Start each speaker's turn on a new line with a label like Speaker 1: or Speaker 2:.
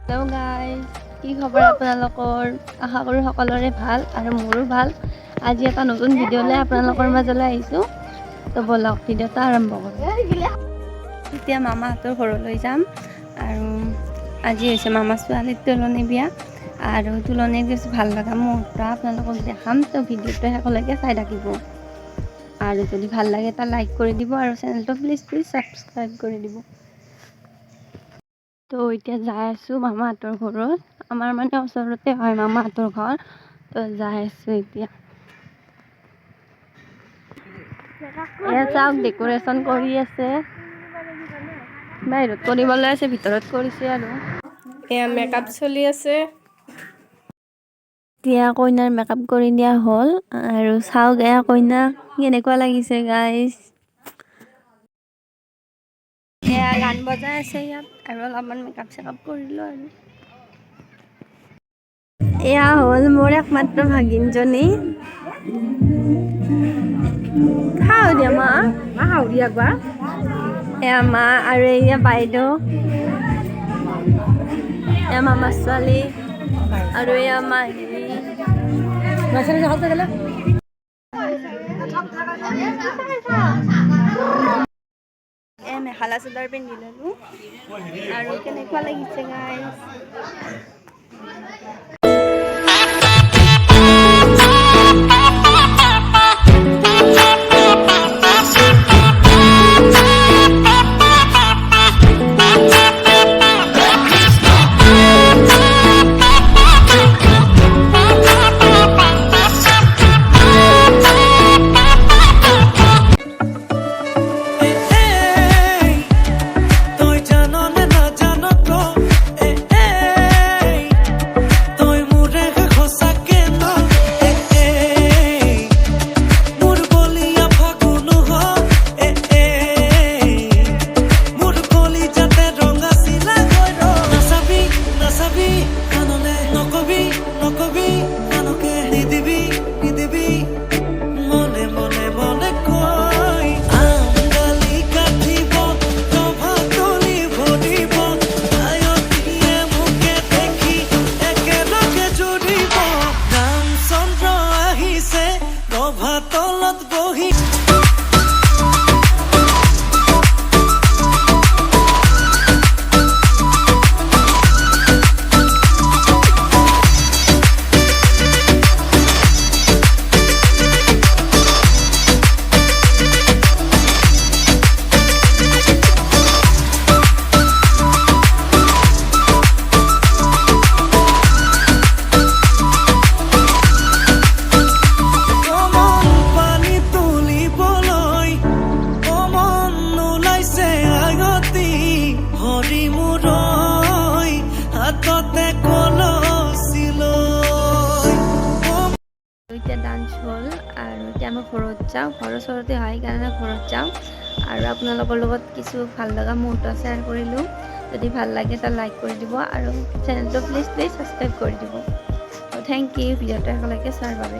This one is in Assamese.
Speaker 1: হেল্ল' গাইজ, কি খবৰ আপোনালোকৰ? আশা কৰোঁ সকলোৰে ভাল আৰু মোৰো ভাল। আজি এটা নতুন ভিডিঅ' লৈ আপোনালোকৰ মাজলৈ আহিছোঁ। তো ব'লক ভিডিঅ'টো আৰম্ভ কৰোঁ। এতিয়া মামাহঁতৰ ঘৰলৈ যাম আৰু আজি হৈছে মামা ছোৱালীৰ তোলনি বিয়া আৰু তোলনিৰ কিছু ভাল লগা মুহূৰ্ত আপোনালোকক দেখাম। তো ভিডিঅ'টো শেষলৈকে চাই থাকিব আৰু যদি ভাল লাগে এটা লাইক কৰি দিব আৰু চেনেলটো প্লিজ ছাবস্ক্ৰাইব কৰি দিব। তো এতিয়া যাই আছোঁ মামাহঁতৰ ঘৰত। আমাৰ মানে ওচৰতে হয় মামাহঁতৰ ঘৰ। তো যাই আছোঁ এতিয়া। এয়া চাওক ডেক'ৰেশ্যন কৰি আছে। বাহিৰত কৰিবলৈ আছে, ভিতৰত কৰিছে আৰু
Speaker 2: এয়া মেকআপ চলি আছে।
Speaker 1: এতিয়া কইনাৰ মেকআপ কৰি দিয়া হ'ল আৰু চাওক এয়া কইনা কেনেকুৱা লাগিছে গাইজ। এয়া গান বজাই আছে ইয়াত আৰু অলপমান মেকআপ চেকআপ কৰিলোঁ আৰু এয়া হ'ল মোৰ একমাত্ৰ ভাগিনজনী। খাওঁ দিয়া মা এয়া মা আৰু এয়া বাইদেউ, এয়া মামাৰ ছোৱালী আৰু এয়া মাহী। মেখেলা চাদৰ পিন্ধি ল'লোঁ আৰু কেনেকুৱা লাগিছে গাইজ। এতিয়া ডান্স হ'ল আৰু এতিয়া আমি ঘৰত যাওঁ। ঘৰৰ ওচৰতে হয় কাৰণে ঘৰত যাওঁ আৰু আপোনালোকৰ লগত কিছু ভাল লগা মুহূৰ্ত শ্বেয়াৰ কৰিলোঁ। যদি ভাল লাগে এটা লাইক কৰি দিব আৰু চেনেলটো প্লিজ ছাবস্ক্ৰাইব কৰি দিব। থেংক ইউ ভিডিঅ'টো একেলগে চোৱাৰ বাবে।